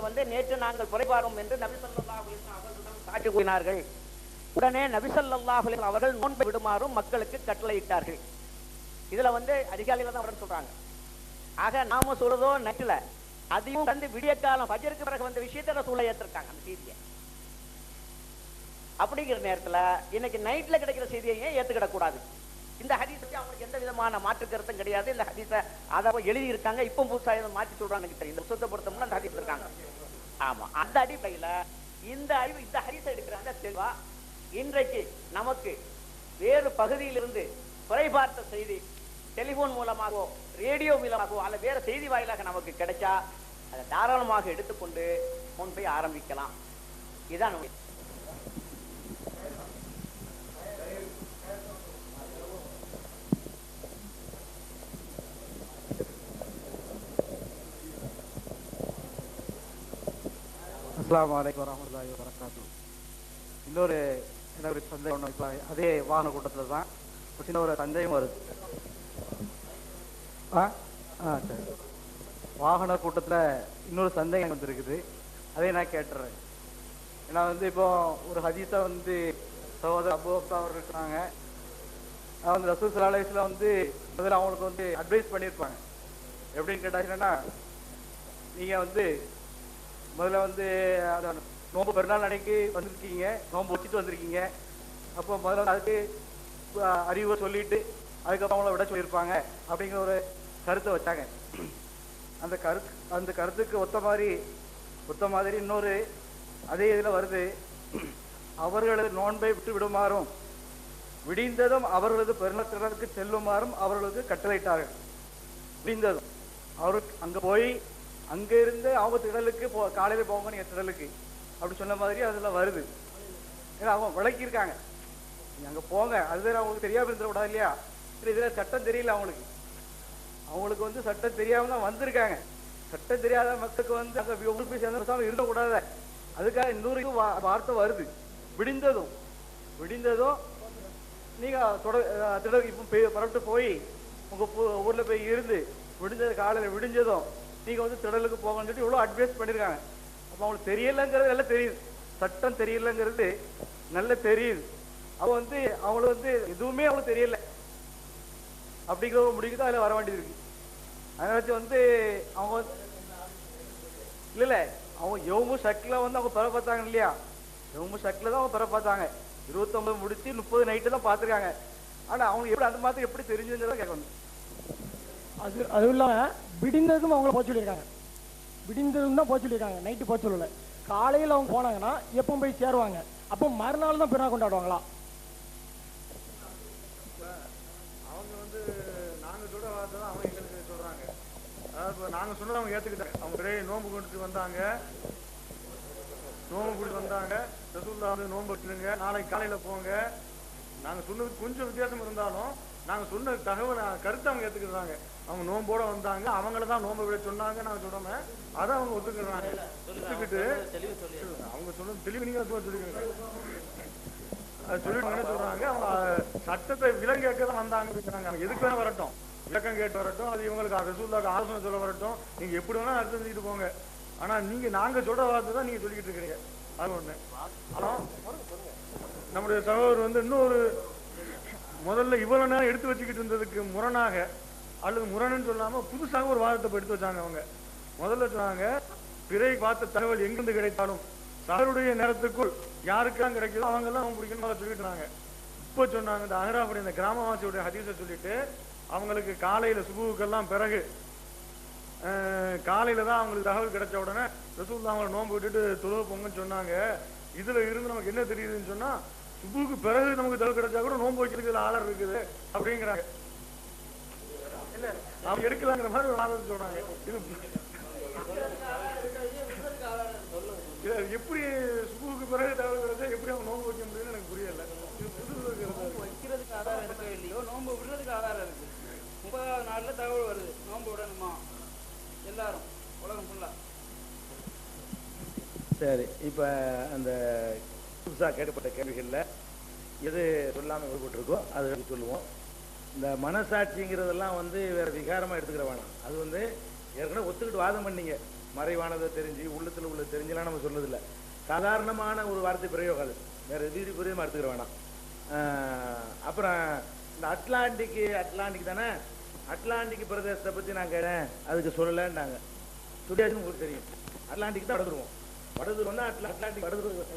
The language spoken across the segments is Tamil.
அவர்கள் நேற்று நாங்கள் குறைபாரோம் என்று நபி ஸல்லல்லாஹு அலைஹி வஸல்லம் அவர்களிடம் சாட்சி கூறினார்கள். உடனே நபி ஸல்லல்லாஹு அலைஹி வஸல்லம் அவர்கள் நோன்பை விடுமாறும் மக்களுக்கு கட்டளையிட்டார்கள். இதுல அதிகாலையில தான் அவர்கள் சொல்றாங்க. ஆக நாம சொல்றதோ நைட்ல அதையும் விடிய காலம் ஃபஜ்ருக்கு பிறகு வந்த விஷயத்தை ரசூலுல்லாஹ் ஏற்றிருக்காங்க. அந்த செய்தியை அப்படிங்கிற நேரத்துல இன்னைக்கு நைட்ல கிடைக்கிற செய்தியை ஏத்துக்கிட கூடாது. இந்த ஹதீஸுக்கு அவங்களுக்கு எந்த விதமான மாற்று கருத்தும் கிடையாது. இந்த ஹதீஸை அதை எழுதி இருக்காங்க. இப்போ புதுசா மாற்றி சொல்றாங்க. இந்த புத்தகத்தை பொறுத்தோம்னா அந்த ஹதீஸ் இருக்காங்க. ஆமா, அந்த அடிப்படையில இந்த ஹதீஸை எடுக்கிறாங்க தெளிவா. இன்றைக்கு நமக்கு வேறு பகுதியிலிருந்து குறைபார்த்த செய்தி டெலிபோன் மூலமாகவோ ரேடியோ மூலமாகவோ அல்ல வேற செய்தி வாயிலாக நமக்கு கிடைச்சா அதை தாராளமாக எடுத்துக்கொண்டு முன்பை ஆரம்பிக்கலாம். இதுதான் அஸ்ஸலாமு அலைக்கும் வரஹ்மத்துல்லாஹி வபரகாத்துஹு. இன்னொரு சந்தேகம், இப்போ அதே வாகன கூட்டத்தில் தான் சின்ன ஒரு சந்தேகம் வருது. சரி, வாகன கூட்டத்தில் இன்னொரு சந்தேகம் வந்துருக்குது. அதே நான் கேட்டுறேன். ஏன்னா இப்போ ஒரு ஹதீஸை சகோதரர் அபூ ஹப்ஸா அவர் இருக்கிறாங்க. ரசூல் ஸல்லல்லாஹு அலைஹி வஸல்லம் முதல்ல அவங்களுக்கு அட்வைஸ் பண்ணியிருப்பாங்க. எப்படின்னு கேட்டாங்கன்னா, நீங்கள் முதல்ல நோம்பு பெருநாள் அன்னைக்கு வந்திருக்கீங்க, நோம்பு வச்சுட்டு வந்திருக்கீங்க. அப்போ முதல்ல அதுக்கு அறிவுரை சொல்லிட்டு அதுக்கப்புறம் அவங்கள விட சொல்லியிருப்பாங்க அப்படிங்கிற ஒரு கருத்தை வச்சாங்க. அந்த கருத்துக்கு ஒத்த மாதிரி இன்னொரு அதே இதில் வருது. அவர்களது நோன்பை விட்டு விடுமாறும் விடிந்ததும் அவர்களது பெருநாளுக்கு செல்லுமாறும் அவர்களுக்கு கட்டளையிட்டார்கள். விடிந்ததும் அவருக்கு அங்கே போய் அங்கே இருந்து அவங்க திடலுக்கு காலையில் போங்க நீங்கள் திடலுக்கு அப்படி சொன்ன மாதிரி அதில் வருது. ஏன்னா அவங்க விளக்கியிருக்காங்க, நீங்கள் அங்கே போங்க. அதுதான் அவங்களுக்கு தெரியாமல் இருந்துடக்கூடாது இல்லையா? இதில் சட்டம் தெரியல அவங்களுக்கு சட்டம் தெரியாமல் தான் வந்திருக்காங்க. சட்டம் தெரியாத மக்களுக்கு அங்கே உங்களுக்கு போய் சேர்ந்து இருக்கக்கூடாது. அதுக்காக இன்னொரு வார்த்தை வருது, விடிந்ததும் நீங்கள் திடலுக்கு இப்போ புறப்பட்டு போய் உங்கள் ஊரில் போய் இருந்து காலையில் விடிஞ்சதும் நீங்கள் திடலுக்கு போகணும்னு சொல்லி இவ்வளோ அட்வைஸ் பண்ணியிருக்காங்க. அப்போ அவங்களுக்கு தெரியலைங்கிறது நல்லா தெரியுது, சட்டம் தெரியலைங்கிறது நல்லா தெரியுது. அவங்க அவங்களுக்கு எதுவுமே அவங்களுக்கு தெரியல அப்படிங்கிற ஒரு முடிவுக்கு தான் அதில் வர வேண்டியது இருக்கு. அதனால அவங்க இல்லை அவங்க யௌமு ஷக்கில் அவங்க பெற பார்த்தாங்க இல்லையா? யௌமு ஷக்கில் தான் அவங்க பெற பார்த்தாங்க. 29 முடிச்சு 30 நைட்டு தான் பார்த்துருக்காங்க. ஆனால் அவங்க எப்படி அந்த மாதிரி எப்படி தெரிஞ்சுங்கிறத கேட்கணும். அதுவும் இல்லாமல் விடிந்ததும் அவங்கள போக சொல்லியிருக்காங்க. விடிந்ததும் தான் போக சொல்லியிருக்காங்க, நைட்டு போக சொல்லலை. காலையில் அவங்க போனாங்கன்னா எப்போ போய் சேருவாங்க? அப்போ மறுநாள் தான் பிறநாள் கொண்டாடுவாங்களா? அவங்க நாங்கள் சொல்கிற வார்த்தை தான் அவங்க எங்களுக்கு சொல்கிறாங்க. அதாவது இப்போ நாங்கள் சொன்னதை அவங்க ஏற்றுக்கிட்டாங்க. அவங்க ஒரே நோன்பு கொடுத்துட்டு வந்தாங்க, ரசூலுல்லாஹ் நோன்பு வச்சுருங்க, நாளைக்கு காலையில் போங்க. நாங்கள் சொன்னதுக்கு கொஞ்சம் வித்தியாசம் இருந்தாலும் நாங்கள் சொன்ன கருத்தை அவங்க ஏற்றுக்கிறாங்க. அவங்க நோம்போட வந்தாங்க, அவங்கள தான் நோம்பு விட சொன்னாங்க. நாங்கள் சொல்றோமே அதை அவங்க ஒத்துக்கிறாங்க. ஒத்துக்கிட்டு அவங்க சொன்னது தெளிவு நீங்க சொல்லிக்கிறீங்க. அது சொல்லிட்டு என்ன சொல்றாங்க, அவங்க சட்டத்தை விலங்கு கேட்க தான் வந்தாங்க அப்படிங்கிறாங்க. அவங்க எதுக்கு வேணா வரட்டும், விளக்கம் கேட்டு வரட்டும், அது இவங்களுக்கு ரசூலுல்லாஹ்க்கு ஆலோசனை சொல்ல வரட்டும், நீங்க எப்படி வேணா அர்த்தம் செஞ்சுட்டு போங்க. ஆனா நாங்க சொல்ற வார்த்தை தான் நீங்க சொல்லிக்கிட்டு இருக்கிறீங்க. அது ஒண்ணு. ஆனா நம்முடைய சகோதரர் இன்னொரு முதல்ல இவ்வளவு நேரம் எடுத்து வச்சுக்கிட்டு இருந்ததுக்கு முரணாக அல்லது முரணுன்னு சொல்லாம புதுசாக ஒரு வாதத்தை எடுத்து வச்சாங்க. அவங்க முதல்ல சொன்னாங்க, பிறை பார்த்த தகவல் எங்கிருந்து கிடைத்தாலும் சகருடைய நேரத்துக்குள் யாருக்கெல்லாம் கிடைக்குதோ அவங்க எல்லாம் அவங்க பிடிக்கணும் சொல்லிட்டு இருந்தாங்க. இப்போ சொன்னாங்க, இந்த அஹ்ராஃபுடைய இந்த கிராமவாசியுடைய ஹதீஸை சொல்லிட்டு அவங்களுக்கு காலையில சுபுவுக்கெல்லாம் பிறகு காலையில தான் அவங்களுக்கு தகவல் கிடைச்ச உடனே ரசூலுல்லாஹ் அவங்களை நோன்பு விட்டுட்டு தொழுவ போங்கன்னு சொன்னாங்க. இதுல இருந்து நமக்கு என்ன தெரியுதுன்னு சொன்னா, சுபுவுக்கு பிறகு நமக்கு தகவல் கிடைச்சா கூட நோன்பு வைக்கிறதுக்கு ஆளர் இருக்குது அப்படிங்கிறாங்க. அவங்க எடுக்கலாங்கிற மாதிரி ஒரு ஆலோசனை சொல்றாங்க. இது எப்படி சுபுவுக்கு பிறகு தகவல் கிடைச்சா எப்படி அவங்க நோன்பு வைக்க முடியும்னு எனக்கு புரியல. இது புது வைக்கிறதுக்கு ஆதாரம் இருக்கோ இல்லையோ, நோன்பு விடுறதுக்கு ஆதாரம் இருக்கு. 30வது நாள்ல தகவல் வருது, நோன்பு விடணுமா எல்லாரும் உலகம் ஃபுல்லா. சரி, இப்போ அந்த புதுசாக கேட்கப்பட்ட கேள்விகளில் எது சொல்லாமல் விடுபட்டிருக்கோ அது சொல்லுவோம். இந்த மனசாட்சிங்கிறதெல்லாம் வேற விகாரமாக எடுத்துக்கிற வேணாம். அது ஏற்கனவே ஒத்துக்கிட்டு வாதம் பண்ணீங்க. மறைவானதை தெரிஞ்சு உள்ளத்துல உள்ள தெரிஞ்செல்லாம் நம்ம சொல்றதில்ல. சாதாரணமான ஒரு வார்த்தை பிரயோகம் அது, வேற எதிரி புரியுமா எடுத்துக்கிற வேணாம். அப்புறம் இந்த அட்லாண்டிக் தானே, அட்லாண்டிக் பிரதேசத்தை பத்தி நான் கேட்டேன், அதுக்கு சொல்லலைன்னாங்க. சொல்லியாச்சுன்னு உங்களுக்கு தெரியும், அட்லாண்டிக் தான் வடதுருவோம். வடதுருவம்னா அட்லாண்டிக் வடதுருவம்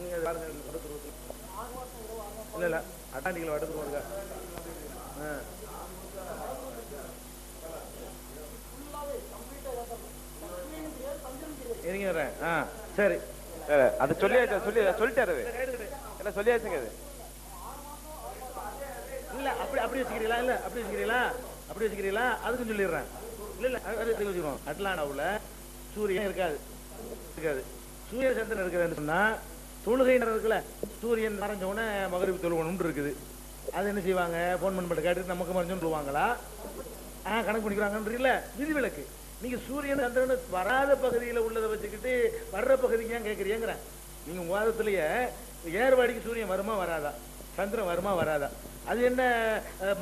இல்ல இல்ல, அட்லாண்டிக்ல வடதுருவம் இருக்கா? இருங்க. சரி, அது சொல்லிட்டாரு எல்லாம் சொல்லியாச்சுங்க. அது இல்ல அப்படி வச்சுக்கிறீங்களா? இல்ல அப்படி வச்சுக்கிறீங்களா? அதுக்கும் சொல்லிடுறேன். இல்ல வச்சுக்கிறோம். அட்லாண்டாவுல சூரியன் இருக்காது. சூரிய சந்திரன் இருக்குதுன்னு சொன்னா தொழுகை நேரம் இருக்குல்ல, சூரியன் மறைஞ்ச உடனே மகரிப் தொழுகணும்னு இருக்குது. அது என்ன செய்வாங்க, போன் பண்ணி கேட்டு நமக்கு மறைஞ்சோன்னு சொல்லுவாங்களா? கணக்கு பண்ணிக்கிறாங்கன்றீங்கள, விதிவிலக்கு. நீங்க சூரியன் சந்திரன் வராத பகுதியில் உள்ளதை வச்சுக்கிட்டு வர்ற பகுதிக்கு ஏன் கேட்குறீங்கிறேன். நீங்க வாதத்திலேயே ஏர்வாடிக்கு சூரியன் வருமா வராதா, சந்திரன் வருமா வராதா? அது என்ன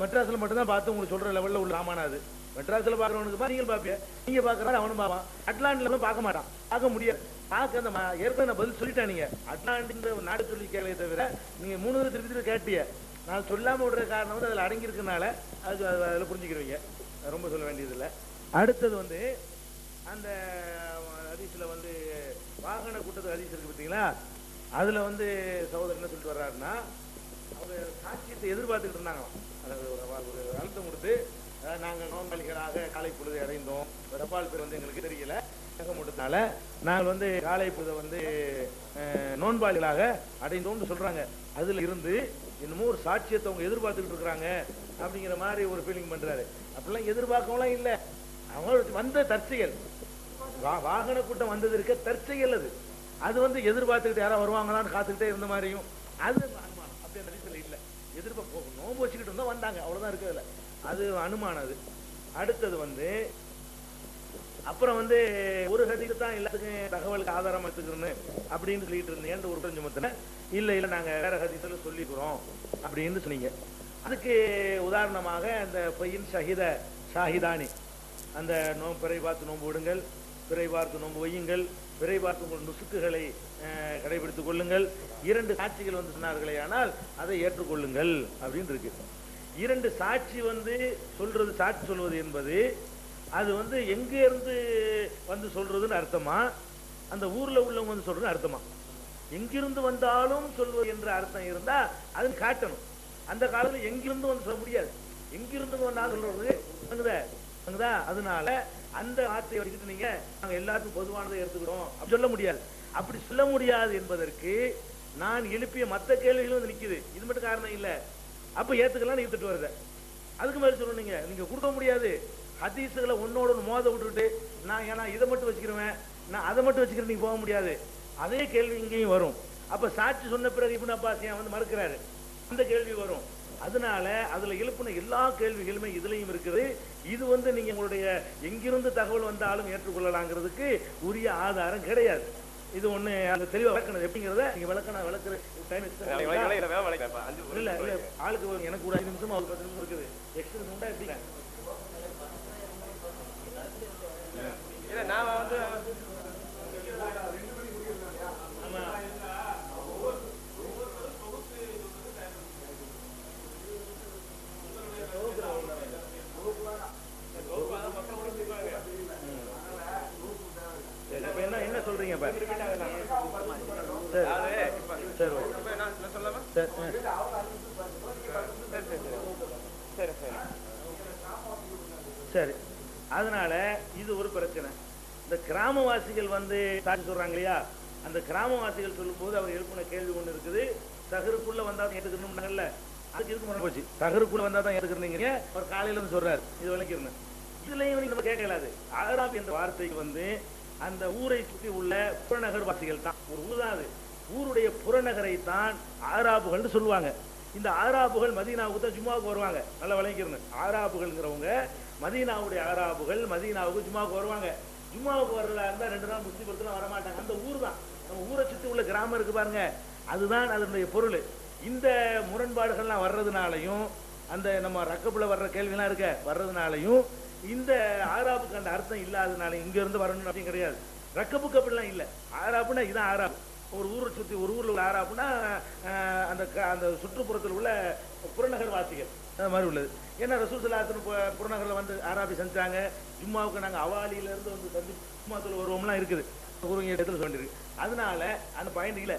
மெட்ராஸ்ல மட்டும்தான் பார்த்து உங்களுக்கு சொல்ற லெவல்ல உள்ள ஆமானா? அது மெட்ராஸ்ல பாக்குறவனுக்கு நீங்க பாப்பீங்க, நீங்க பாக்குறது அவனும் பார்ப்பான். அட்லாண்டில பார்க்க மாட்டான், பார்க்க முடியாது. பார்க்க அந்த ஏற்கனவே நான் பதில் சொல்லிட்டேன். நீங்க அட்லாண்டிக் நாடு சொல்லி கேட்கலையே தவிர நீங்க 3 திருப்பி கேட்டிய. நான் சொல்லாம விடுற காரணம் வந்து அதில் அடங்கியிருக்கனால அது அதில் புரிஞ்சுக்கிறீங்க, ரொம்ப சொல்ல வேண்டியது இல்லை. அடுத்தது வந்து அந்த ஹதீஸ்ல வந்து வாகன கூட்டத்து ஹதீஸ் இருக்கு பார்த்தீங்களா, அதுல வந்து சகோதரர் என்ன சொல்லிட்டு வர்றாருன்னா, அவங்க சாட்சியத்தை எதிர்பார்த்துக்கிட்டு இருந்தாங்களாம். அதாவது ஒரு அழுத்தம் கொடுத்து, நாங்கள் நோம்பாளிகளாக காலை பொழுதை அடைந்தோம், ரப்பால் பேர் வந்து எங்களுக்கு தெரியல மூட்டத்தினால நாங்கள் வந்து காலை பொழுதை வந்து நோன்பாளிகளாக அடைந்தோம்னு சொல்றாங்க. அதுல இருந்து என்னமோ ஒரு சாட்சியத்தை அவங்க எதிர்பார்த்துக்கிட்டு இருக்கிறாங்க அப்படிங்கிற மாதிரி ஒரு ஃபீலிங் பண்றாரு. அப்படிலாம் எதிர்பார்க்கலாம் இல்லை, அவங்க வந்த தற்செயல். வாகன கூட்டம் வந்தது இருக்க தற்செயல். அது வந்து எதிர்பார்த்துக்கிட்டு யாராவது வருவாங்களான்னு காத்துக்கிட்டே இருந்த மாதிரியும் அது அனுமானம். அப்படி அந்த ரீதியில் இல்லை, எதிர்பார்ப்பு நோம்பு வச்சுக்கிட்டு இருந்தா வந்தாங்க, அவ்வளவுதான் இருக்கிறதுல, அது அனுமானம். அது அடுத்தது வந்து அப்புறம் வந்து ஒரு ஹதீஸ் தான் எல்லாத்துக்கும் தகவலுக்கு ஆதாரம் எடுத்துக்கிறேன்னு அப்படின்னு சொல்லிட்டு இருந்தேன். ஒரு கொஞ்சம் இல்ல நாங்க வேற ஹதீஸ்ல சொல்லிக்கிறோம் அப்படின்னு சொன்னீங்க. அதுக்கு உதாரணமாக அந்த பொய்யின் ஷாஹிதானி, அந்த பிறை பார்த்து நோன்பு விடுங்கள், பிறை பார்த்து நோன்பு வையுங்கள், பிறை பார்த்து உங்கள் நுசுக்குகளை கடைபிடித்துக் கொள்ளுங்கள், 2 சாட்சிகள் வந்து சொன்னார்களே ஆனால் அதை ஏற்றுக்கொள்ளுங்கள் அப்படின்னு இருக்கு. 2 சாட்சி வந்து சொல்றது, சாட்சி சொல்வது என்பது அது வந்து எங்க இருந்து வந்து சொல்றதுன்னு அர்த்தமா, அந்த ஊர்ல உள்ளவங்க வந்து சொல்றது அர்த்தமா? எங்கிருந்து வந்தாலும் சொல்வது என்ற அர்த்தம் இருந்தா அது காட்டணும். அந்த காலத்துல எங்கிருந்து வந்து சொல்ல முடியாது, எங்கிருந்து வந்தாலும் சொல்றது. அதனால அந்த வார்த்தையை வச்சுக்கிட்டு நீங்க நாங்க எல்லாத்துக்கும் பொதுவானதை எடுத்துக்கிறோம் அப்படி சொல்ல முடியாது. அப்படி சொல்ல முடியாது என்பதற்கு நான் எழுப்பிய மற்ற கேள்விகளும் வந்து நிக்குது. இது மட்டும் காரணம் இல்ல, அப்ப ஏத்துக்கலாம் எடுத்துட்டு வருத. அதுக்கு மேல சொல்லணுங்க, நீங்க கொடுக்க முடியாது. ஹதீஸ்களை ஒன்னோட மோத விட்டுட்டு நான் ஏன்னா இதை மட்டும் வச்சுக்கிறேன், நான் அதை மட்டும் வச்சுக்கிறேன், நீங்க போக முடியாது. அதே கேள்வி இங்கேயும் வரும். அப்ப சாட்சி சொன்ன பிறகு இப்னு அப்பாஸ் ஏன் வந்து மறுக்கிறாரு, அந்த கேள்வி வரும். அதனால அதுல எழுப்பின எல்லா கேள்விகளுமே இதுலயும் இருக்குது. இது வந்து நீங்க உங்களுடைய எங்கிருந்து தகவல் வந்தாலும் ஏற்றுக்கொள்ளலாங்கிறதுக்கு உரிய ஆதாரம் கிடையாது. இது ஒண்ணு அந்த தெளிவா விளக்கணும். எப்படிங்கிறத நீங்க விளக்குற டைம் இல்ல இல்ல, ஆளுக்கு எனக்கு ஒரு 5 நிமிஷம் ஒரு 10 நிமிஷம் இருக்குது எக்ஸ்ட்ரா உண்டா எப்படி? நான் வந்து என்ன சொல்றீங்க? சரி, அதனால இது ஒரு பிரச்சனை. இந்த கிராமவாசிகள் வந்து சாட்சி சொல்றாங்க இல்லையா, அந்த கிராமவாசிகள் சொல்லும் போது அவர் எழுப்பின கேள்வி ஒண்ணு இருக்குது. தகருக்குள்ள வந்தா தான் ஏத்துக்கணும்னாங்கல்ல, அதுக்கு இருக்கு முறை போச்சு. தகருக்குள்ள வந்தா தான் ஏத்துக்கிறீங்க அவர் காலையில இருந்து சொல்றாரு, இது விளக்கிருந்தேன். இதுலயும் நம்ம கேட்க இயலாது. அராப் என்ற வார்த்தைக்கு வந்து அந்த ஊரை சுற்றி உள்ள புறநகர் வாசிகள் தான், ஒரு ஊர் தான் அது, ஊருடைய புறநகரை தான் ஆராபுகள் சொல்லுவாங்க. இந்த ஆராபுகள் மதீனாவுக்கு தான் ஜும்மாவுக்கு வருவாங்க. நல்லா விளங்கிக்கிறேன். ஆராபுகள்ங்கிறவங்க மதீனாவுடைய ஆராபுகள் மதீனாவுக்கு ஜும்மாவுக்கு வருவாங்க. ஜும்மாவுக்கு வர்றதா இருந்தா 2 நாள் முஸ்லிம் வரமாட்டாங்க. அந்த ஊர் தான், நம்ம ஊரை சுற்றி உள்ள கிராமம் இருக்கு பாருங்க, அதுதான் அதனுடைய பொருள். இந்த முரண்பாடுகள்லாம் வர்றதுனாலையும் அந்த நம்ம ரக்கப்புல வர்ற கேள்விலாம் இருக்க வர்றதுனாலையும் இந்த ஆராபுக்கு அந்த அர்த்தம் இல்லாததுனால இங்க இருந்து வரணும் அப்படின்னு கிடையாது. ரக்கபுக்கு அப்படிலாம் இல்லை. ஆறாப்புனா இதான் ஆறாப்பு. ஒரு ஊரை சுற்றி ஒரு ஊரில் உள்ள ஆறாப்புனா அந்த சுற்றுப்புறத்தில் உள்ள புறநகர் வாசிகள் அது மாதிரி உள்ளது. ஏன்னா ரசூல் ஸல்லல்லாஹு அலைஹி வஸல்லம் புறநகரில் வந்து ஆராபி செஞ்சாங்க. ஜும்மாவுக்கு நாங்கள் அவாலியிலேருந்து வந்து வந்து ஜும்மாத்தில் வருவோம்லாம் இருக்குது, ஊருங்க இடத்துல சொல்லியிருக்கு. அதனால அந்த பாயிண்ட் இல்லை.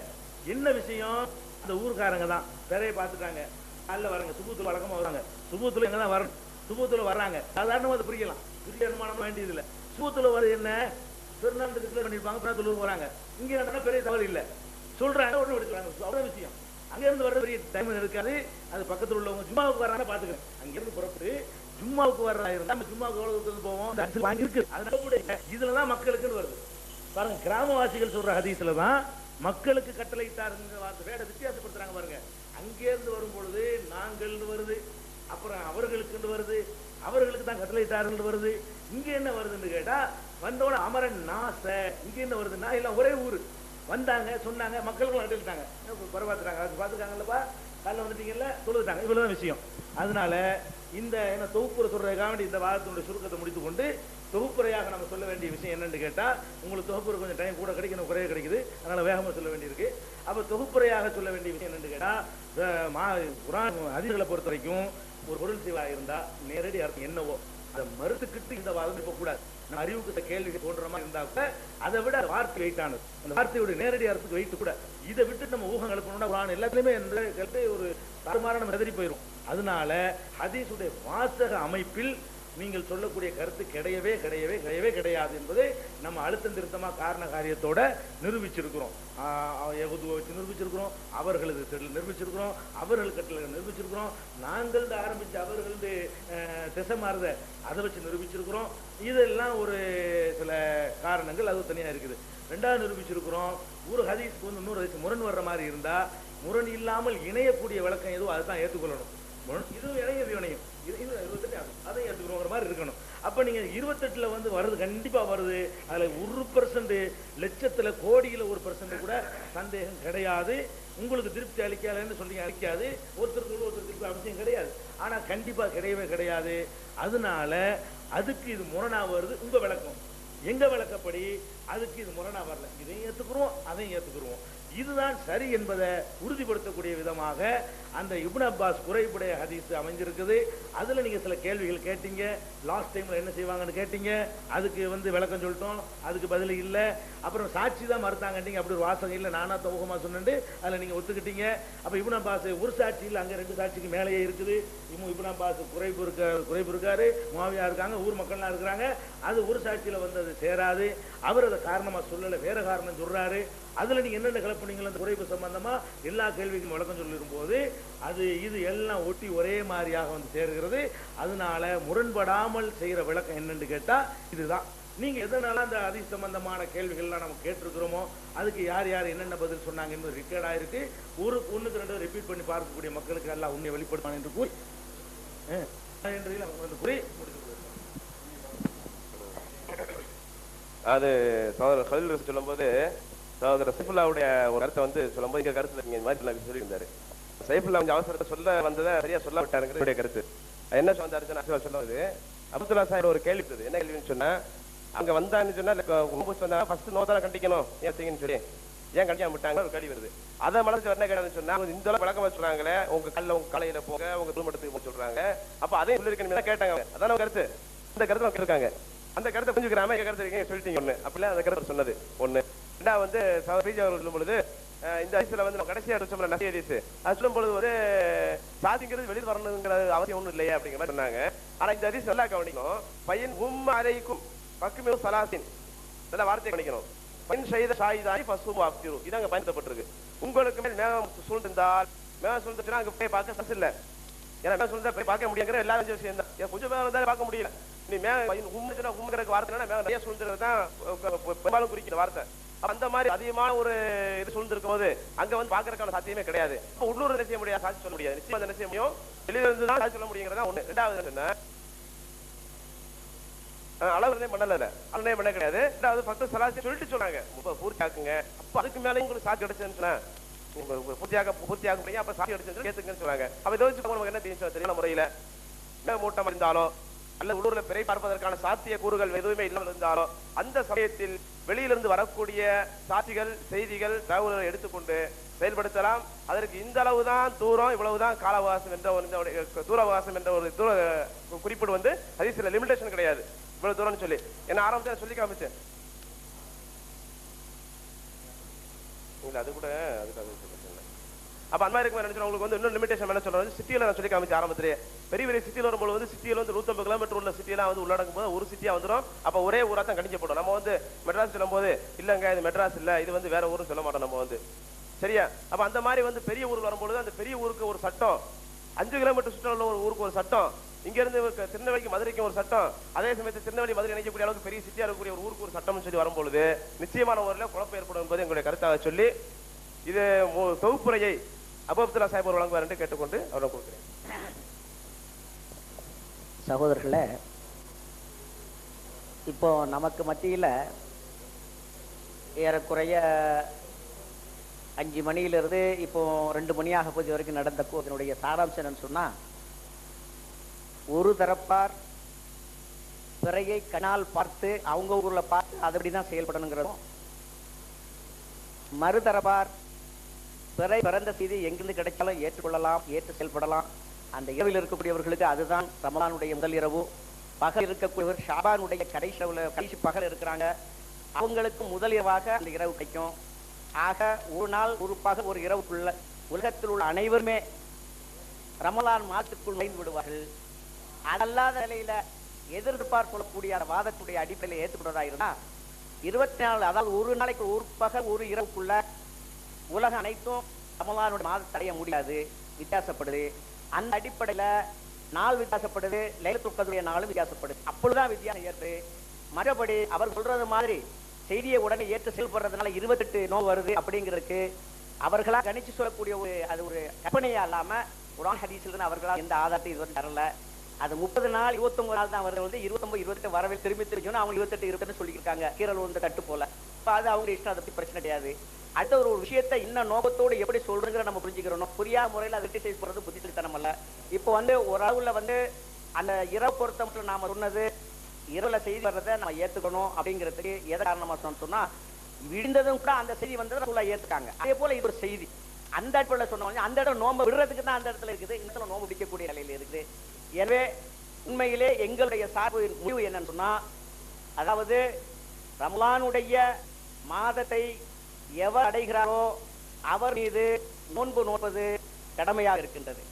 என்ன விஷயம், அந்த ஊருக்காரங்க தான் பெறையை பார்த்துட்டாங்க, காலைல வராங்க, சுபூத்தில் வழக்கமாக வராங்க, சுபூத்தில் எங்கே தான் வரணும், சுபூத்தில் வர்றாங்க. சாதாரணமாக அதை பிரிக்கலாம், பிரிய அனுமானம் வேண்டியதில்லை. சுபூத்தில் வர என்ன பெருநாள் டிக்ளேர் பண்ணியிருப்பாங்க, பெருநாள் வராங்க. இங்கே என்ன பெரிய தவறு இல்லை, சொல்கிறாங்க உடனே எடுக்கிறாங்க, அவ்வளோ விஷயம். அங்கேருந்து வர்ற பெரிய டைம் இருக்காது. அது பக்கத்தில் உள்ளவங்க ஜும்மாவுக்கு வர்றாங்க பார்த்துக்கிறேன். அங்கேருந்து புறப்பட்டு ஜும்மாவுக்கு வர்றா இருந்தால் நம்ம ஜும்மாவுக்கு எவ்வளோ தூரத்துக்கு போவோம் வாங்கியிருக்கு. அதனால கூட இதில் தான் மக்களுக்குன்னு வருது பாருங்க. கிராமவாசிகள் சொல்கிற ஹதீஸில் தான் மக்களுக்கு கட்டளையிட்டாருங்கிற வார்த்தை வேட வித்தியாசப்படுத்துறாங்க பாருங்க. அங்கேருந்து வரும் பொழுது நாங்கள்னு வருது, அப்புறம் அவர்களுக்குன்னு வருது, அவர்களுக்கு தான் கட்டளையிட்டாருன்னு வருது. இங்கே என்ன வருதுன்னு கேட்டால் வந்தோட அமரன் நாச, இங்கே என்ன வருதுன்னா எல்லாம் ஒரே ஊர் வந்தாங்க, சொன்னாங்க, மக்களுக்கும் கட்டளிட்டாங்க, பரவாத்துறாங்க, அது பார்த்துருக்காங்கல்லப்பா, காலைல வந்துட்டீங்கல்ல, தொழுதுட்டாங்க. இவ்வளோதான் விஷயம். அதனால இந்த என்ன தொகுப்புரை சொல்றதுக்காக வேண்டி இந்த வாதத்தினுடைய சுருக்கத்தை முடித்துக் கொண்டு தொகுப்புரையாக நம்ம சொல்ல வேண்டிய விஷயம் என்னன்னு கேட்டால், உங்களுக்கு தொகுப்புரை கொஞ்சம் டைம் கூட கிடைக்கணும், குறைய கிடைக்குது, அதனால வேகமாக சொல்ல வேண்டியிருக்கு. அப்போ தொகுப்புரையாக சொல்ல வேண்டிய விஷயம் என்னன்னு கேட்டால், குர்ஆன் ஹதீஸ்களை பொறுத்த வரைக்கும் ஒரு பொருள் செய்வா இருந்தால் நேரடி அர்த்தம் என்னவோ அதை மறுத்துக்கிட்டு இந்த வாதம் இப்போ கூடாது. நம்ம அறிவுக்கு கேள்வி தோன்ற மாதிரி இருந்தா கூட அதை விட வார்த்தை வெயிட்டானது, அந்த வார்த்தையோட நேரடி அர்த்தத்துக்கு வெயிட்டு கூட. இதை விட்டு நம்ம ஊகம் எழுப்பணும்னா குர்ஆன் எல்லாத்துலேயுமே இந்த ஒரு தாறுமாறான நம்ம எதிரி போயிடும். அதனால ஹதீஸுடைய வாசக அமைப்பில் நீங்கள் சொல்லக்கூடிய கருத்து கிடையவே கிடையவே கிடையவே கிடையாது என்பதை நம்ம அழுத்தம் திருத்தமாக காரண காரியத்தோட நிரூபிச்சிருக்கிறோம். யஹூதுவை வச்சு நிரூபிச்சிருக்கிறோம், அவர்களது செடில் நிரூபிச்சிருக்கிறோம், அவர்கள் கட்டில நிரூபிச்சிருக்கிறோம், நாங்கள் ஆரம்பித்து அவர்களது திசை மாறுத அதை வச்சு நிரூபிச்சிருக்கிறோம். இதெல்லாம் ஒரு சில காரணங்கள் அது தனியாக இருக்குது. ரெண்டாவது நிரூபிச்சிருக்கிறோம், ஒரு ஹதீஸ்க்கு வந்து இன்னொரு ஹதீஸ் முரண் வர்ற மாதிரி இருந்தால் முரண் இல்லாமல் இணையக்கூடிய விளக்கம் எதுவும் அதுதான் ஏற்றுக்கொள்ளணும். இதுவும் இணையது இணையும், இது 28 அதை ஏற்றுக்கிறோங்கிற மாதிரி இருக்கணும். அப்போ நீங்கள் 28 வந்து வருது, கண்டிப்பாக வருது. அதில் 1% லட்சத்தில் கோடியில் 1% கூட சந்தேகம் கிடையாது. உங்களுக்கு திருப்தி அளிக்காதுன்னு சொல்லி அளிக்காது, ஒருத்தருக்கு திருப்தி அவசியம் கிடையாது, ஆனால் கண்டிப்பாக கிடையவே கிடையாது. அதனால அதுக்கு இது முரணா வருது. உங்கள் விளக்கம் எங்கள் விளக்கப்படி அதுக்கு இது முரணா வரல, இதையும் ஏற்றுக்குருவோம் அதையும் ஏற்றுக்குருவோம். இதுதான் சரி என்பதை உறுதிப்படுத்தக்கூடிய விதமாக அந்த இப்னு அப்பாஸ் குறைபுடைய ஹதீஸ் அமைஞ்சிருக்குது. அதில் நீங்கள் சில கேள்விகள் கேட்டீங்க, லாஸ்ட் டைமில் என்ன செய்வாங்கன்னு கேட்டீங்க, அதுக்கு வந்து விளக்கம் சொல்லிட்டோம், அதுக்கு பதில் இல்லை. அப்புறம் சாட்சி தான் மறுத்தாங்கட்டீங்க, அப்படி ஒரு வாசகம் இல்லை, நானா தோகமாக சொன்னேன், அதில் நீங்கள் ஒத்துக்கிட்டீங்க. அப்போ இப்னு அப்பாஸ் ஒரு சாட்சி இல்லை, அங்கே 2 சாட்சிக்கு மேலேயே இருக்குது. இப்னு அப்பாஸ் குறைப்பு இருக்காரு, முஆவியா இருக்காங்க, ஊர் மக்கள்லாம் இருக்கிறாங்க. அது ஒரு சாட்சியில் வந்து அது சேராது. அவர் அதை காரணமாக சொல்லலை, வேற காரணம் சொல்றாரு. அதில் நீங்கள் என்னென்ன கிளப்புனீங்களோ அந்த குறைப்பு சம்பந்தமாக எல்லா கேள்விக்கும் விளக்கம் சொல்லிடும் போது அது இது எல்லாம் ஒட்டி ஒரே மாதிரியாக வந்து சேருகிறது. அதனால முரண்படாமல் செய்கிற விளக்கம் என்னன்னு கேட்டால் இதுதான். நீங்கள் எதனால அந்த ஹதீஸ் சம்பந்தமான கேள்விகள்லாம் நம்ம கேட்டிருக்கிறோமோ அதுக்கு யார் யார் என்னென்ன பதில் சொன்னாங்க என்பது ரெக்கார்ட் ஆயிருக்கு. ஒன்றுக்கு 2 ரிப்பீட் பண்ணி பார்க்கக்கூடிய மக்களுக்கு எல்லாம் உண்மையை வெளிப்படுத்தான் என்று கூறி அது சகோதரர் கலீல் சொல்லும்போது சகோதரர் சைஃபுல்லாவுடைய ஒரு கருத்தை வந்து சொல்லும்போது இங்கே கருத்துல நீங்க மாதிரி சொல்லியிருந்தாரு. சைஃபுல்லா கொஞ்சம் அவசரத்தை சொல்ல வந்ததை சரியா சொல்ல விட்டாருங்கிற கருத்து என்ன சொன்னாரு சொல்லுவது. அப்துல்லா சாஹிப் ஒரு கேள்வி இருக்குது, என்ன கேள்வின்னு சொன்னா, அங்க வந்தான்னு சொன்னா வந்தா ஃபர்ஸ்ட் நோதான கண்டிக்கணும் ஏன் செய்யுன்னு சொல்லி ஏன் கண்டிக்காம விட்டாங்க ஒரு கேள்வி வருது. அதை மனசு என்ன கேட்டான்னு சொன்னா, இந்த விளக்கமா சொல்றாங்களே உங்க கல்ல உங்க கலையில போங்க உங்க திருமணத்துக்கு போக சொல்றாங்க, அப்ப அதே சொல்லிருக்கணும் கேட்டாங்க. அதான கருத்து, அந்த கருத்தை கேட்டிருக்காங்க. அந்த கருத்தை புரிஞ்சுக்கிறாம கருத்து இருக்கீங்க சொல்லிட்டீங்க ஒண்ணு, அப்படிலாம் அந்த கருத்து சொன்னது ஒண்ணு. ரெண்டாவது வந்து அவர்கள் சொல்லும் பொழுது இந்த வயசுல வந்து கடைசியா சொன்ன நசிய ஹதீஸ் அது சொல்லும் பொழுது ஒரு சாதிங்கிறது வெளியில் வரணுங்கிற அவசியம் ஒன்றும் இல்லையா அப்படிங்கிற மாதிரி சொன்னாங்க. ஆனா இந்த ஹதீஸ் நல்லா கவனிக்கணும். பையன் அரைக்கும் பக்குமே சலாசின் நல்ல வார்த்தை கவனிக்கணும். பையன் செய்த ஷாயிதாய் ஃபஸ்ஸும் ஆஃப்திரு இதாங்க பயன்படுத்தப்பட்டிருக்கு. உங்களுக்கு மேல் மேகம் சூழ்ந்திருந்தால் மேகம் சூழ்ந்துச்சுன்னா அங்க போய் பார்க்க சஸ் இல்லை, ஏன்னா மேகம் சூழ்ந்தா போய் பார்க்க முடியுங்கிற எல்லா விஷயம் தான். கொஞ்சம் மேகம் வந்தாலும் பார்க்க முடியல. நீ உம்முங்கிறதுக்கு வார்த்தைனா மேகம் நிறைய சூழ்ந்துறது தான் பெரும்பாலும் குறிக்கிற வார்த்தை. அந்த மாதிரி அதிகமான ஒரு இது சூழ்ந்திருக்கும் போது அங்க வந்து பாக்குறதுக்கான சாத்தியமே கிடையாது. இப்ப உள்ளூர் என்ன செய்ய முடியாது, சாட்சி சொல்ல முடியாது. நிச்சயமா என்ன செய்ய முடியும், வெளியில இருந்து தான் சாட்சி சொல்ல முடியுங்கிறதா ஒண்ணு. ரெண்டாவது என்ன அளவு பண்ணல, அளவு பண்ண கிடையாது. ரெண்டாவது ஃபர்ஸ்ட் சலாசி சொல்லிட்டு சொன்னாங்க பூர்த்தி ஆக்குங்க, அப்ப அதுக்கு மேலே உங்களுக்கு சாட்சி கிடைச்சுன்னா பூர்த்தியாக முடியும், அப்ப சாட்சி கிடைச்சு கேத்துங்கன்னு சொன்னாங்க. அப்ப இதை வச்சு நமக்கு என்ன தெரியும் தெரியல முறையில மூட்டம் இருந்தாலும் அல்லது உள்ளூர்ல பிறை பார்ப்பதற்கான சாத்திய கூறுகள் எதுவுமே இல்லாமல் இருந்தாலும் அந்த சமயத்தில் வெளியிலிருந்து வரக்கூடிய சாட்சிகள், செய்திகள், தகவல்களை எடுத்துக்கொண்டு செயல்படுத்தலாம். அதற்கு இந்த அளவுதான் தூரம், இவ்வளவுதான் கால அவகாசம் என்ற ஒரு தூர அவகாசம் என்ற ஒரு தூர குறிப்பீடு வந்து ஹதீஸ்ல லிமிடேஷன் கிடையாது. இவ்வளவு தூரம்னு சொல்லி என்ன ஆரம்பிச்சு சொல்லி காமிச்சேன். அது கூட அப்ப அந்த மாதிரி இருக்கும். உங்களுக்கு வந்து இன்னும் லிமிடேஷன் என்ன சொல்றது, சிட்டியில நான் சொல்லி காமிச்சு ஆரம்பத்திலேயே பெரிய பெரிய சிட்டியில் வரும்போது வந்து சிட்டியில் வந்து 150 கிலோமீட்டர் உள்ள சிட்டியெல்லாம் வந்து உள்ளடக்கும் போது ஒரு சிட்டியா வந்துடும். அப்ப ஒரே ஊரா தான் கணிக்கப்படும். நம்ம வந்து மெட்ராஸ் சொல்லும் போது இல்லங்க இது மெட்ராஸ் இல்ல, இது வந்து வேற ஊரும் சொல்ல மாட்டோம் நம்ம வந்து, சரியா? அப்ப அந்த மாதிரி வந்து பெரிய ஊருக்கு வரும்போது அந்த பெரிய ஊருக்கு ஒரு சட்டம், 5 கிலோமீட்டர் சுற்றுலா ஒரு ஊருக்கு ஒரு சட்டம், இங்க இருந்து திருநெல்வேலிக்கு மதுரைக்கு ஒரு சட்டம், அதே சமயத்தில் திருநெல்வேலி மதுரை இணைக்கக்கூடிய அளவுக்கு பெரிய சிட்டியா இருக்கக்கூடிய ஒரு ஊருக்கு ஒரு சட்டம்னு சொல்லி வரும்பொழுது நிச்சயமான ஊரில் குழப்பம் ஏற்படும் என்பது எங்களுடைய கருத்தாக சொல்லி இது தொகுப்புரையை அபுஅப்துல்லா சாஹிப் அவர் வழங்குவார் என்று கேட்டுக்கொண்டு அவரை கொடுக்கிறேன். சகோதரர்களே, இப்போ நமக்கு மத்தியில் ஏறக்குறைய 5 மணியிலிருந்து இப்போ 2 மணியாக போது வரைக்கும் நடந்த அதனுடைய சாராம்சம் என்னன்னு சொன்னா, ஒரு தரப்பார் பிறையை கண்ணால் பார்த்து அவங்க ஊர்ல பார்த்து அதுபடிதான் செயல்படணுங்கிறதும், மறுதரப்பார் பிறை பிறந்த செய்தி எங்கிருந்து கிடைச்சாலும் ஏற்றுக்கொள்ளலாம், ஏற்று செயல்படலாம். அந்த இரவில் இருக்கக்கூடியவர்களுக்கு அதுதான் ரமலானுடைய முதல் இரவு. பகல் இருக்கக்கூடியவர் ஷாபானுடைய கடைசி பகல் இருக்கிறாங்க, அவங்களுக்கு முதல் இரவாக அந்த இரவு கிடைக்கும். ஆக ஒரு நாள் ஒரு பகல் ஒரு இரவுக்குள்ள உலகத்தில் உள்ள அனைவருமே ரமலான் மாதத்துக்குள் நுழைந்து விடுவார்கள். அதல்லாத நிலையில எதிர்பார்ப்பு சொல்லக்கூடிய அந்த வாதத்துடைய அடிப்படையில் ஏற்றுக்கொண்டதா இருந்தா 24, அதாவது ஒரு நாளைக்கு ஒரு பகல் ஒரு இரவுக்குள்ள உலகம் அனைத்தும் ரமலானுடைய மாதத்தை அடைய முடியாது, வித்தியாசப்படுது. அந்த அடிப்படையில நாள் வித்தியாசப்படுது, லைலத்துல் கத்ருடைய நாளும் வித்தியாசப்படுது. அப்பொழுதுதான் வித்தியாசம் ஏற்படுது. மறுபடி அவர் சொல்றது மாதிரி செய்தியை உடனே ஏற்று செயல்படுறதுனால 28 நோய் வருது அப்படிங்கிறதுக்கு அவர்களா கணிச்சு சொல்லக்கூடிய அது ஒரு கற்பனையா இல்லாம குர்ஆன் ஹதீஸ்ல அவர்களா எந்த ஆதாரத்தையும் இதுவரை தரல. அது 30 நாள் 29 நாள் தான் வருது, 29 28 வரவே திரும்பி திரும்பிச்சோன்னா அவங்க 28 20 சொல்லியிருக்காங்க, கீரல் வந்து தட்டு போல. இப்ப அது அவங்க இஷ்டம், அதை பத்தி பிரச்சனை கிடையாது. அடுத்த ஒரு விஷயத்தை இன்னும் நோக்கத்தோடு எப்படி சொல்றதுங்கிற நம்ம புரிஞ்சுக்கிறோம். புரியாத முறையில் அதை கிரிட்டிசைஸ் பண்றது புத்திசாலித்தனம் அல்ல. இப்போ வந்து ஒரு அளவுல வந்து அந்த இரவு பொறுத்த மட்டும் நாம சொன்னது இரவுல செய்தி வர்றதை நம்ம ஏத்துக்கணும் அப்படிங்கிறதுக்கு எதை காரணமா சொன்னா, விழுந்ததும் கூட அந்த செய்தி வந்ததை ஃபுல்லா ஏத்துக்காங்க. அதே போல இது ஒரு செய்தி அந்த அடிப்படையில் சொன்ன அந்த இடம் நோம்பு விடுறதுக்கு தான் அந்த இடத்துல இருக்குது, இந்த இடத்துல நோம்பு பிடிக்கக்கூடிய நிலையில இருக்குது. எனவே உண்மையிலே எங்களுடைய சார்பு முடிவு என்னன்னு சொன்னா, அதாவது ரமலானுடைய மாதத்தை எவர் அடைகிறாரோ அவர் மீது நோன்பு நோற்பது கடமையாக இருக்கின்றது.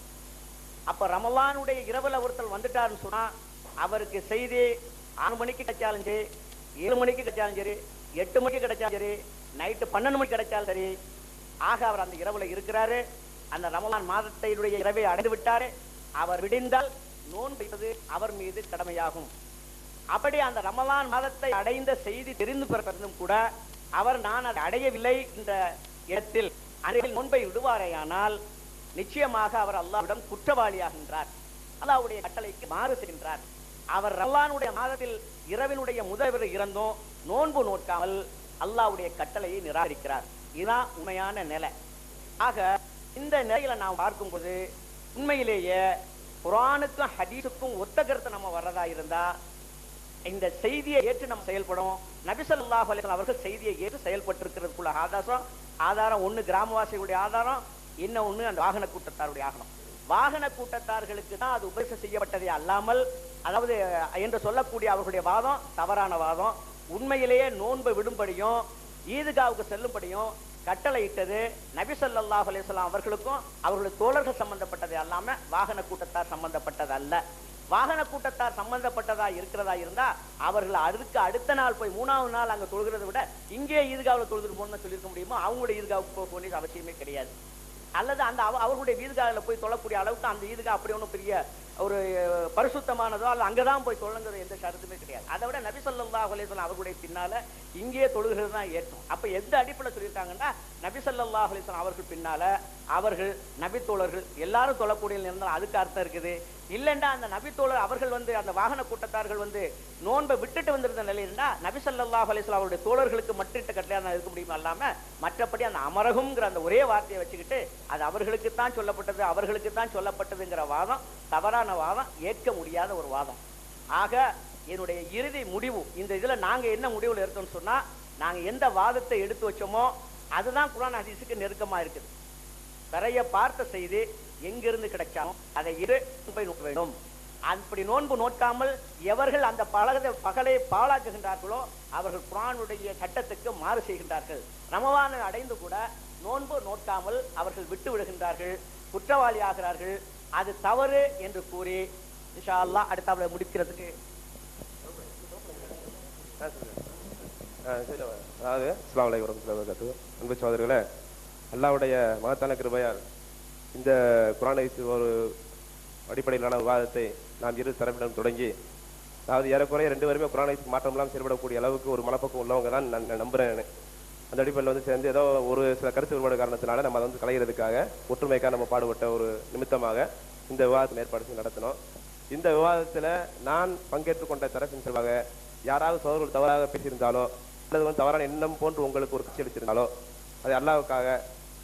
அப்ப ரமலானுடைய இரவுல ஒருத்தர் வந்துட்டாருன்னு சொன்னா அவருக்கு செய்தி 6 மணிக்கு கிடைச்சாலும் சரி, 7 மணிக்கு கிடைச்சாலும் சரி, 8 மணிக்கு கிடைச்சாலும் சரி, நைட்டு 12 மணிக்கு கிடைச்சாலும் சரி, ஆக அவர் அந்த இரவுல இருக்கிறாரு. அந்த ரமலான் மாதத்தினுடைய இரவை அடைந்து விட்டாரு. அவர் விடிந்தால் நோன்பு அவர் மீது கடமையாகும். அப்படி அந்த ரமலான் மாதத்தை அடைந்த செய்தி தெரிந்து பிறப்பிருந்தும் கூட அவர் நான் அதை அடையவில்லை என்ற இடத்தில் அருகில் நோன்பை விடுவாரேயானால் நிச்சயமாக அவர் அல்லாஹ்விடம் குற்றவாளியாகின்றார், அல்லாஹ்வுடைய கட்டளைக்கு மாறு செய்கின்றார். அவர் ரமலானுடைய மாதத்தில் இரவினுடைய முதல் இறந்தும் நோன்பு நோக்காமல் அல்லாஹ்வுடைய கட்டளையை நிராகரிக்கிறார். இதுதான் உண்மையான நிலை. ஆக இந்த நிலையில நாம் பார்க்கும்போது உண்மையிலேயே குர்ஆனுக்கும் ஹதீஸுக்கும் ஒத்த கருத்தை நம்ம வர்றதா இருந்தா இந்த செய்தியை ஏற்று நம்ம செயல்படும். நபி ஸல்லல்லாஹு அலைஹி வஸல்லம் அவர்கள் செய்தியை ஏற்று செயல்பட்டிருக்கிறதுக்குள்ள ஆதாரம் ஒண்ணு கிராமவாசிகளுடைய ஆதாரம், இன்னொன்னு அந்த வாகன கூட்டத்தாருடைய ஆகணும். வாகன கூட்டத்தார்களுக்கு தான் அது உபதேசம் செய்யப்பட்டதே அல்லாமல், அதாவது என்று சொல்லக்கூடிய அவர்களுடைய வாதம் தவறான வாதம். உண்மையிலேயே நோன்பை விடும்படியும் ஈதுகாவுக்கு செல்லும்படியும் கட்டளையிட்டது நபி ஸல்லல்லாஹு அலைஹி வஸல்லம் அவர்களுக்கும் அவர்களுடைய தோழர்கள் சம்பந்தப்பட்டதே அல்லாம வாகன கூட்டத்தார் சம்பந்தப்பட்டது அல்ல. வாகன கூட்டத்தார் சம்பந்தப்பட்டதா இருக்கிறதா இருந்தா அவர்கள் அதுக்கு அடுத்த நாள் போய் 3ஆவது நாள் அங்க தொழுகிறத விட இங்கே ஈதுகாவில் தொழுதுட்டு போகணும்னு சொல்லியிருக்க முடியுமோ, அவங்களுடைய ஈதுகாவுக்கு போக வேண்டியது அவசியமே கிடையாது. அல்லது அந்த அவர்களுடைய ஈதுகாவில் போய் தொழக்கூடிய அளவுக்கு அந்த ஈதுகா அப்படி ஒன்றும் பெரிய ஒரு பரிசுத்தமானதோ அல்ல அங்கதான் போய் தொழுங்கிறது எந்த கருத்துமே கிடையாது. அதை விட நபி ஸல்லல்லாஹு அலைஹி வஸல்லம் அவர்களுடைய பின்னால இங்கே தொழுகிறது தான் ஏற்றும். அப்ப எந்த அடிப்படையில் சொல்லியிருக்காங்கன்னா நபி ஸல்லல்லாஹு அலைஹி வஸல்லம் அவர்கள் பின்னால அவர்கள் நபி தோழர்கள் எல்லாரும் தொழக்கூடிய இருந்தால் அதுக்கு அர்த்தம் இருக்குது. இல்லைண்டா அந்த நபி தோழர் அவர்கள் வந்து அந்த வாகன கூட்டத்தார்கள் வந்து நோன்பை விட்டுட்டு வந்திருந்த நிலையில நபி ஸல்லல்லாஹு அலைஹி வஸல்லம் அவருடைய தோழர்களுக்கு மற்றிட்ட கட்டளையாக இருக்க முடியுமா இல்லாம மற்றபடி அந்த அமரகும்ங்கிற அந்த ஒரே வார்த்தையை வச்சுக்கிட்டு அது அவர்களுக்கு தான் சொல்லப்பட்டது அவர்களுக்கு தான் சொல்லப்பட்டதுங்கிற வாதம் தவறான வாதம், ஏற்க முடியாத ஒரு வாதம். ஆக என்னுடைய இறுதி முடிவு இந்த இதுல நாங்க என்ன முடிவுல இருக்கோம்னு சொன்னா, நாங்க எந்த வாதத்தை எடுத்து வச்சோமோ அதுதான் குர்ஆன் ஹதீஸுக்கு நெருக்கமா இருக்குது. நிறைய பார்த்த செய்தி எங்கிருந்து கிடைச்சாலும் அதை போய் நோக்க வேண்டும். அப்படி நோன்பு நோக்காமல் எவர்கள் அந்த பகலை பாழாக்குகின்றார்களோ அவர்கள் குர்ஆனுடைய சட்டத்துக்கு மாறு செய்கின்றார்கள். ரமவானை அடைந்து கூட நோன்பு நோக்காமல் அவர்கள் விட்டு விடுகின்றார்கள், குற்றவாளி ஆகிறார்கள். அது தவறு என்று கூறி இன்ஷா அல்லாஹ் அடுத்த முடிக்கிறதுக்கு அதாவது அஸ்ஸலாமு அலைக்கும் வரஹ்மத்துல்லாஹி வபரகாத்துஹு. அன்பு சகோதரர்களே, அல்லாஹ்வுடைய மகத்தான கிருபையால் இந்த குர்ஆன் ஹதீஸ் ஒரு அடிப்படையிலான விவாதத்தை நாம் இரு தரப்பிடம் தொடங்கி, அதாவது ஏறக்குறைய 2 பேருமே குர்ஆன் ஹதீஸ்க்கு மாற்றமெல்லாம் செயல்படக்கூடிய அளவுக்கு ஒரு மனப்பக்கம் உள்ளவங்க தான் நான் நம்புறேன். அந்த அடிப்படையில் வந்து சேர்ந்து ஏதோ ஒரு சில கருத்து வேறுபாடு காரணத்தினால நம்ம அதை வந்து கலைகிறதுக்காக ஒற்றுமைக்காக நம்ம பாடுபட்ட ஒரு நிமித்தமாக இந்த விவாதத்தை ஏற்பாடு நடத்தினோம். இந்த விவாதத்தில் நான் பங்கேற்றுக் கொண்ட தரப்பின் சார்பாக யாராவது சோதர்கள் தவறாக பேசியிருந்தாலோ அல்லது வந்து தவறான எண்ணம் போன்று உங்களுக்கு ஒரு கட்சி அளித்திருந்தாலோ அதை அல்லாஹ்வுக்காக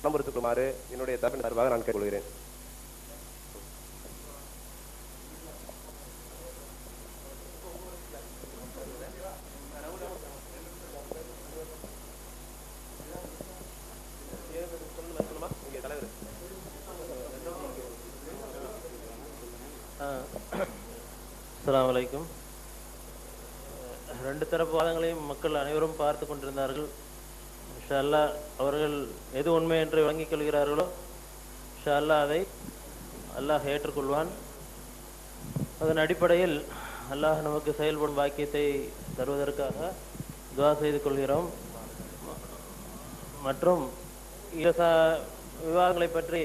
நம்புறதுக்குமாறு என்னுடைய தரப்பின் சார்பாக நான் கேட்டுக்கொள்கிறேன். அஸ்ஸலாமு அலைக்கும். 2 தரப்பு வாதங்களையும் மக்கள் அனைவரும் பார்த்து கொண்டிருந்தார்கள். இன்ஷா அல்லாஹ் அவர்கள் எது உண்மை என்று விளங்கிக் கொள்கிறார்களோ இன்ஷா அல்லாஹ் அதை அல்லாஹ் ஏற்றுக்கொள்வான். அதன் அடிப்படையில் அல்லாஹ் நமக்கு செயல்படும் பாக்கியத்தை தருவதற்காக துஆ செய்து கொள்கிறோம். மற்றும் விவாதங்களை பற்றி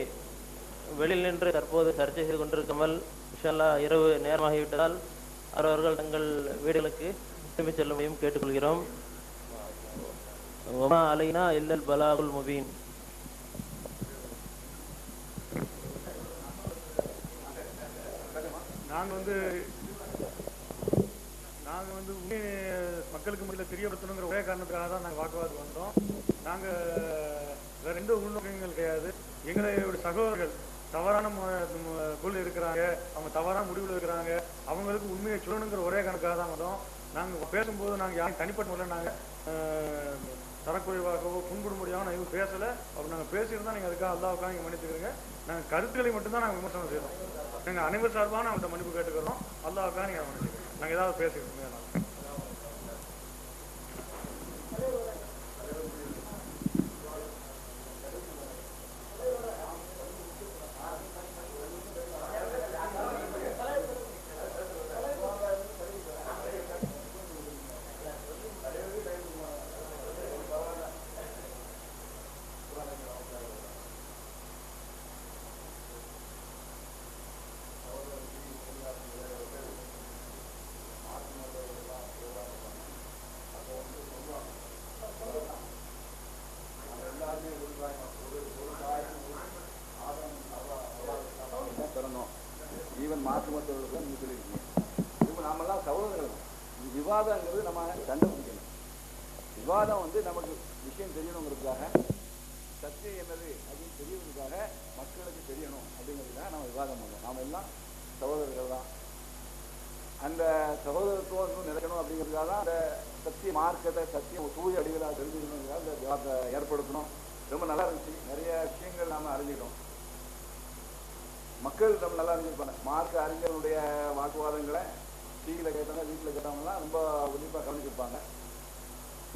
வெளியில் நின்று தற்போது சர்ச்சை செய்து கொண்டிருக்காமல் இன்ஷா அல்லாஹ் இரவு நேரமாகிவிட்டதால் அவரவர்கள் தங்கள் வீடுகளுக்கு திரும்பி செல்லும்படியும் கேட்டுக்கொள்கிறோம். வமா அலைனா இல்லல் பலாகுல் முபீன். நாங்கள் வந்து மக்களுக்கு முறையில் தெரியப்படுத்தணுங்கிற ஒரே காரணத்துக்காக தான் நாங்கள் வாக்குவாதம் வந்தோம். நாங்கள் வேற எந்த உள்நோக்கங்கள் கிடையாது. எங்களுடைய சகோதரர்கள் தவறான கொள்கை இருக்கிறாங்க, அவங்க தவறான முடிவில் இருக்கிறாங்க, அவங்களுக்கு உண்மையை சொல்லணுங்கிற ஒரே கணக்காக தான் வந்தோம். நாங்கள் பேசும்போது நாங்கள் யாரும் தனிப்பட்ட முறையில் நாங்கள் தரக்குறைவாகவோ புண்படும்படியாகவும் நாங்கள் எதுவும் பேசலை. அப்படி நாங்கள் பேசியிருந்தால் நீங்கள் அதுக்காக அல்லாஹ்வுக்காக நீங்கள் மன்னிச்சுக்கிறீங்க. நாங்கள் கருத்துக்களை மட்டும்தான் நாங்கள் விமர்சனம் செய்கிறோம். நாங்கள் அனைவர் சார்பாக நாங்கள் மன்னிப்பு கேட்டுக்கிறோம். அல்லாஹ்வுக்காக நீங்கள் மன்னிச்சுக்கிறோம். நாங்கள் ஏதாவது பேசிக்கிறோம். ஈவன் மாற்றுமற்றவர்களுக்கு நீங்கள் சொல்லியிருக்கீங்க. இப்போ நாமெல்லாம் சகோதரர்கள். விவாதங்கிறது நம்ம சண்டை முடிக்கணும். விவாதம் வந்து நமக்கு விஷயம் தெரியணுங்கிறதுக்காக, சத்தியம் என்னது அப்படின்னு தெரியறதுக்காக, மக்களுக்கு தெரியணும் அப்படிங்கிறதுக்காக நம்ம விவாதம் பண்ணுவோம். நாம் எல்லாம் சகோதரர்கள் தான். அந்த சகோதரத்துவம் இன்னும் நிலைக்கணும் அப்படிங்கிறதுக்காக தான் அந்த சத்திய மார்க்கத்தை சத்தியம் தூய அடிகளாக தெரிஞ்சுக்கணுங்கிறதுக்காக இந்த விவாதத்தை ஏற்படுத்தணும். ரொம்ப நல்லா இருந்துச்சு. நிறைய விஷயங்கள் நாம் அறிஞ்சிட்டோம். மக்கள் ரொம்ப நல்லா அறிஞ்சிருப்பாங்க. மார்க்க அறிஞர்களுடைய வாக்குவாதங்களை டிவியில் கேட்டவங்க, வீட்டில் கேட்டவங்கலாம் ரொம்ப உன்னிப்பாக கவனிச்சிருப்பாங்க.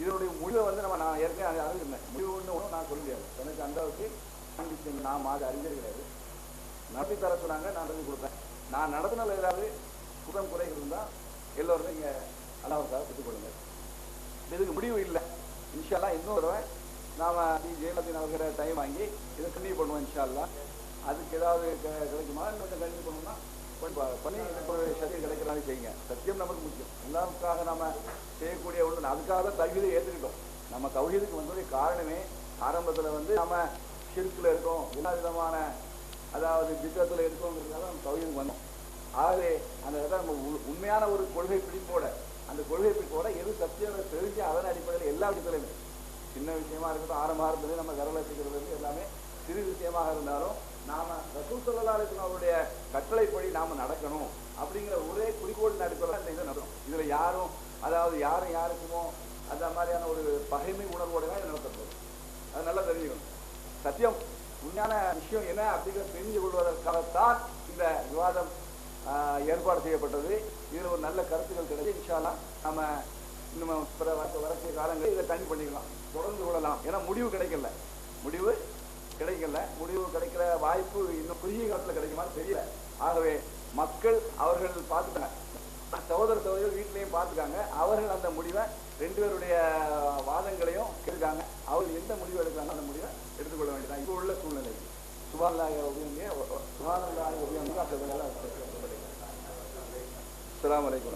இதனுடைய முடிவை வந்து நான் ஏற்கனவே அறிஞ்சிருந்தேன். முடிவு ஒன்றும் நான் சொல்ல முடியாது. எனக்கு அந்த அளவுக்கு நான் மாத அறிஞர் கிடையாது. நடத்தி தர சொன்னாங்க, நான் நடத்தி கொடுத்தேன். நான் நடத்தினால ஏதாவது குற்றம் குறைகள் இருந்தால் எல்லோருமே இங்கே அல்லாஹ்வுக்காக பெற்றுக்கொள்ளுங்க. இதுக்கு முடிவு இல்லை. இன்ஷா அல்லாஹ் இன்னொரு தடவை நாம் ஜெயலலிதா அவர்கிற டைம் வாங்கி இதை கண்டினியூ பண்ணுவோம். இன்ஷா அல்லாஹ் அதுக்கு ஏதாவது கிடைக்குமா கொஞ்சம் கண்டினியூ பண்ணணும்னா பண்ணி சத்தியம் கிடைக்கிற மாதிரி செய்யுங்க. சத்தியம் நமக்கு முக்கியம். எல்லாருக்காக நம்ம செய்யக்கூடிய ஒன்று. அதுக்காக தான் தௌஹீதை ஏற்றுக்கிட்டோம். நம்ம தௌஹீதுக்கு வந்ததுடைய காரணமே ஆரம்பத்தில் வந்து நம்ம ஷிர்கில் இருக்கோம், எல்லா விதமான அதாவது பித்தத்தில் இருக்கோங்கிறதுக்காக நம்ம தௌஹீதுக்கு வந்தோம். ஆகவே அந்த இடத்துல நம்ம உண்மையான ஒரு கொள்கை பிடிப்போட, அந்த கொள்கை பிடிப்போட எது சத்தியம் தெரிஞ்சு அதன் அடிப்படையில் எல்லா விஷயத்துலையுமே சின்ன விஷயமா இருக்கட்டும், ஆரம்பத்திலே நம்ம கரலை வச்சுக்கிறது எல்லாமே சிறு விஷயமாக இருந்தாலும் நாம ரசூல் ஸல்லல்லாஹு அலைஹி வஸல்லம் அவருடைய கட்டளைப்படி நாம நடக்கணும் அப்படிங்கிற ஒரே குறிக்கோள் அடிப்படையில் இந்த இதை நடக்கும். இதுல யாரும் அதாவது யாரும் யாருக்குமோ அந்த மாதிரியான ஒரு பகைமை உணர்வோட தான் இதை நடத்தப்படுது. அது நல்லா தெரிஞ்சுக்கணும். சத்தியம் உண்மையான விஷயம் என்ன அப்படிங்கிறத தெரிஞ்சு கொள்வதற்காகத்தான் இந்த விவாதம் ஏற்பாடு செய்யப்பட்டது. இதுல ஒரு நல்ல கருத்துக்கள் கிடையாது. இன்ஷா அல்லாஹ் நம்ம இன்னும் வரக்கூடிய காலங்களில் இதை கண்டினியூ பண்ணிக்கலாம், தொடர்ந்து கொள்ளலாம். ஏன்னா முடிவு கிடைக்கல, முடிவு கிடைக்கிற வாய்ப்பு இன்னும் குறுகிய காலத்தில் கிடைக்குமான்னு தெரியல. ஆகவே மக்கள் அவர்கள் பார்த்துட்டாங்க, சகோதரர்கள் வீட்டிலையும் பார்த்துக்காங்க. அவர்கள் அந்த முடிவை 2 பேருடைய வாதங்களையும் கேட்காங்க. அவர்கள் எந்த முடிவு எடுக்கிறாங்க அந்த முடிவை எடுத்துக்கொள்ள வேண்டியதான் இப்போ உள்ள சூழ்நிலை. சுபானல்லாஹி அஸ்ஸலாமு அலைக்கும்.